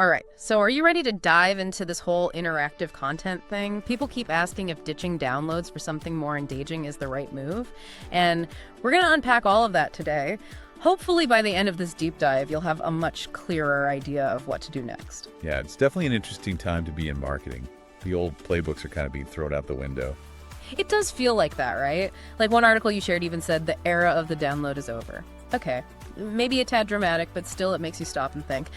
All right, so are you ready to dive into this whole interactive content thing? People keep asking if ditching downloads for something more engaging is the right move, and we're going to unpack all of that today. Hopefully by the end of this deep dive, you'll have a much clearer idea of what to do next. Yeah, it's definitely an interesting time to be in marketing. The old playbooks are kind of being thrown out the window. It does feel like that, right? Like one article you shared even said the era of the download is over. Okay, maybe a tad dramatic, but still it makes you stop and think.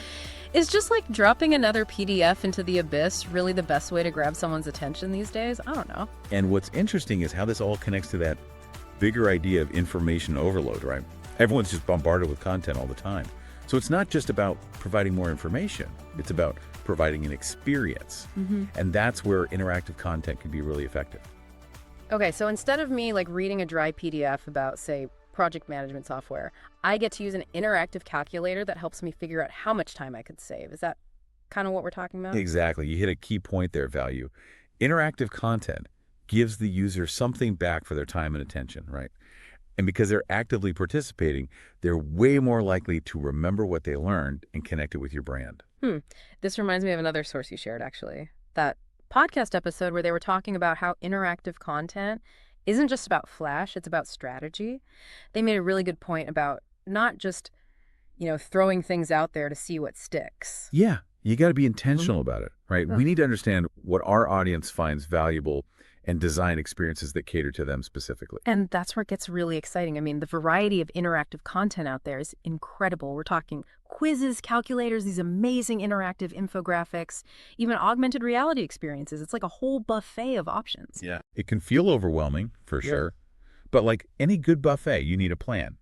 Is just like dropping another PDF into the abyss really the best way to grab someone's attention these days? I don't know. And what's interesting is how this all connects to that bigger idea of information overload, right? Everyone's just bombarded with content all the time. So it's not just about providing more information. It's about providing an experience. And that's where interactive content can be really effective. Okay, so instead of me like reading a dry PDF about, say, project management software, I get to use an interactive calculator that helps me figure out how much time I could save. Is that kind of what we're talking about? Exactly. You hit a key point there, Value. Interactive content gives the user something back for their time and attention, right? And because they're actively participating, they're way more likely to remember what they learned and connect it with your brand. This reminds me of another source you shared, actually. That podcast episode where they were talking about how interactive content isn't just about flash, it's about strategy. They made a really good point about not just, throwing things out there to see what sticks. Yeah, you got to be intentional about it, right? We need to understand what our audience finds valuable and design experiences that cater to them specifically. And that's where it gets really exciting. I mean, the variety of interactive content out there is incredible. We're talking quizzes, calculators, these amazing interactive infographics, even augmented reality experiences. It's like a whole buffet of options. Yeah. It can feel overwhelming, for sure. But like any good buffet, you need a plan.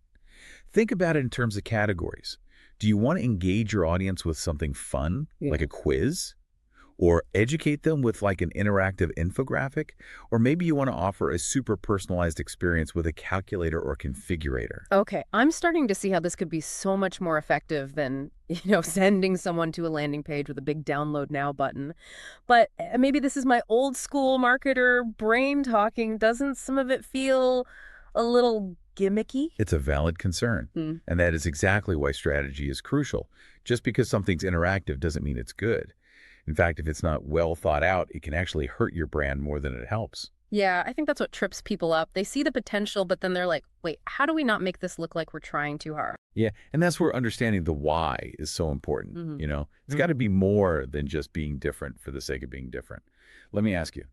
Think about it in terms of categories. Do you want to engage your audience with something fun, like a quiz? Or educate them with like an interactive infographic? Or maybe you want to offer a super personalized experience with a calculator or configurator. Okay, I'm starting to see how this could be so much more effective than, sending someone to a landing page with a big download now button. But maybe this is my old school marketer brain talking. Doesn't some of it feel a little gimmicky? It's a valid concern. And that is exactly why strategy is crucial. Just because something's interactive doesn't mean it's good. In fact, if it's not well thought out, it can actually hurt your brand more than it helps. Yeah, I think that's what trips people up. They see the potential, but then they're like, wait, how do we not make this look like we're trying too hard? Yeah, and that's where understanding the why is so important, It's got to be more than just being different for the sake of being different. Let me ask you,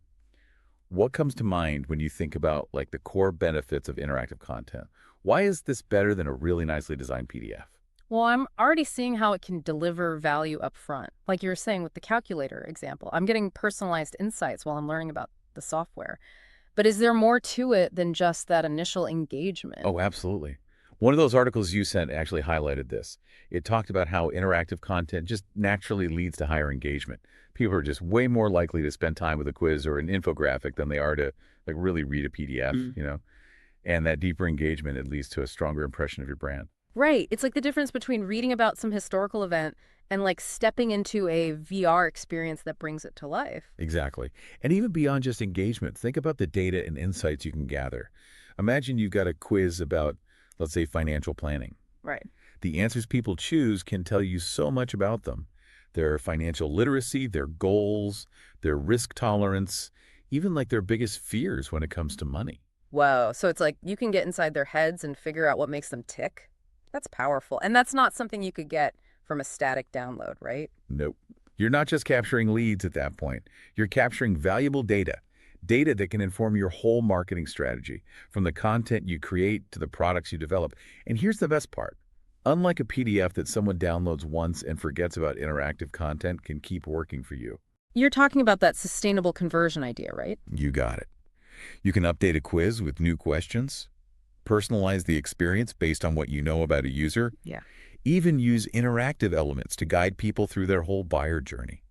what comes to mind when you think about like the core benefits of interactive content? Why is this better than a really nicely designed PDF? Well, I'm already seeing how it can deliver value up front. Like you were saying with the calculator example, I'm getting personalized insights while I'm learning about the software. But is there more to it than just that initial engagement? Oh, absolutely. One of those articles you sent actually highlighted this. It talked about how interactive content just naturally leads to higher engagement. People are just way more likely to spend time with a quiz or an infographic than they are to like really read a PDF, And that deeper engagement, it leads to a stronger impression of your brand. Right. It's like the difference between reading about some historical event and like stepping into a VR experience that brings it to life. Exactly. And even beyond just engagement, think about the data and insights you can gather. Imagine you've got a quiz about, let's say, financial planning. Right. The answers people choose can tell you so much about them. Their financial literacy, their goals, their risk tolerance, even like their biggest fears when it comes to money. Whoa. So it's like you can get inside their heads and figure out what makes them tick. That's powerful. And that's not something you could get from a static download, right? Nope. You're not just capturing leads at that point. You're capturing valuable data that can inform your whole marketing strategy, from the content you create to the products you develop. And here's the best part. Unlike a PDF that someone downloads once and forgets about, interactive content can keep working for you. You're talking about that sustainable conversion idea, right? You got it. You can update a quiz with new questions, personalize the experience based on what you know about a user. Yeah. Even use interactive elements to guide people through their whole buyer journey.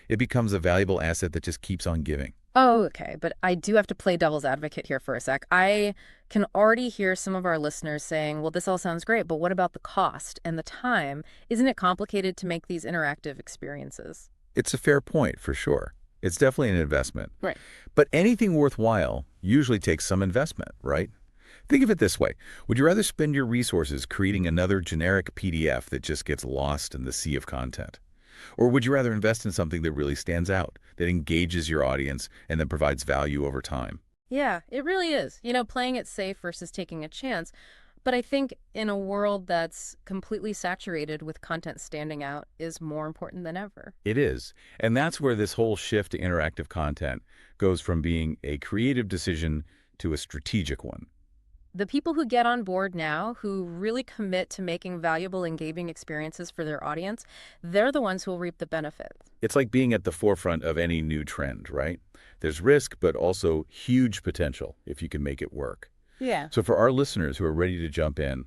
It becomes a valuable asset that just keeps on giving. Oh, okay. But I do have to play devil's advocate here for a sec. I can already hear some of our listeners saying, well, this all sounds great, but what about the cost and the time? Isn't it complicated to make these interactive experiences? It's a fair point, for sure. It's definitely an investment. Right. But anything worthwhile usually takes some investment, right? Think of it this way. Would you rather spend your resources creating another generic PDF that just gets lost in the sea of content? Or would you rather invest in something that really stands out, that engages your audience, and that provides value over time? Yeah, it really is. Playing it safe versus taking a chance. But I think in a world that's completely saturated with content standing out is more important than ever. It is. And that's where this whole shift to interactive content goes from being a creative decision to a strategic one. The people who get on board now, who really commit to making valuable, engaging experiences for their audience, they're the ones who will reap the benefits. It's like being at the forefront of any new trend, right? There's risk, but also huge potential if you can make it work. Yeah. So for our listeners who are ready to jump in,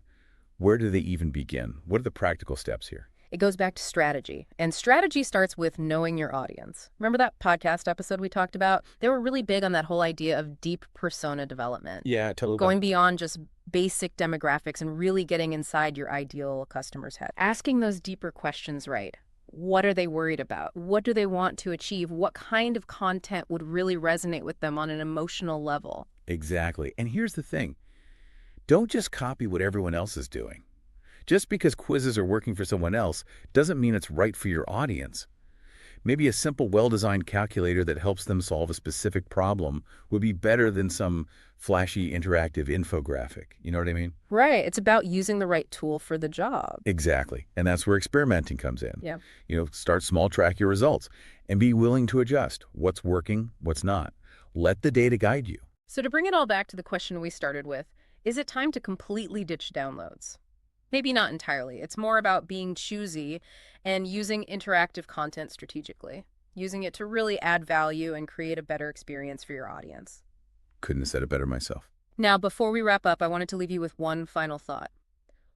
where do they even begin? What are the practical steps here? It goes back to strategy. And strategy starts with knowing your audience. Remember that podcast episode we talked about? They were really big on that whole idea of deep persona development. Yeah, totally. Going beyond just basic demographics and really getting inside your ideal customer's head. Asking those deeper questions right. What are they worried about? What do they want to achieve? What kind of content would really resonate with them on an emotional level? Exactly. And here's the thing. Don't just copy what everyone else is doing. Just because quizzes are working for someone else doesn't mean it's right for your audience. Maybe a simple, well-designed calculator that helps them solve a specific problem would be better than some flashy, interactive infographic. You know what I mean? Right. It's about using the right tool for the job. Exactly. And that's where experimenting comes in. Yeah. Start small, track your results, and be willing to adjust what's working, what's not. Let the data guide you. So to bring it all back to the question we started with, is it time to completely ditch downloads? Maybe not entirely. It's more about being choosy and using interactive content strategically, using it to really add value and create a better experience for your audience. Couldn't have said it better myself. Now, before we wrap up, I wanted to leave you with one final thought.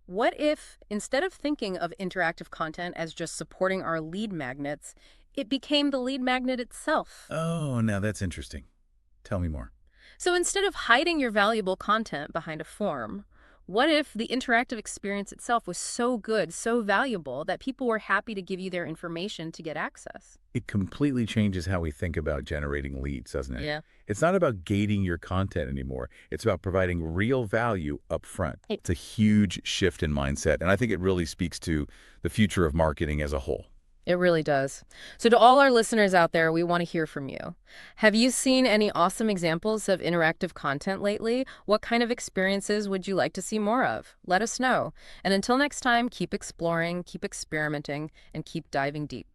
What if, instead of thinking of interactive content as just supporting our lead magnets, it became the lead magnet itself? Oh, now that's interesting. Tell me more. So instead of hiding your valuable content behind a form, what if the interactive experience itself was so good, so valuable, that people were happy to give you their information to get access? It completely changes how we think about generating leads, doesn't it? Yeah. It's not about gating your content anymore. It's about providing real value up front. It's a huge shift in mindset, and I think it really speaks to the future of marketing as a whole. It really does. So to all our listeners out there, we want to hear from you. Have you seen any awesome examples of interactive content lately? What kind of experiences would you like to see more of? Let us know. And until next time, keep exploring, keep experimenting, and keep diving deep.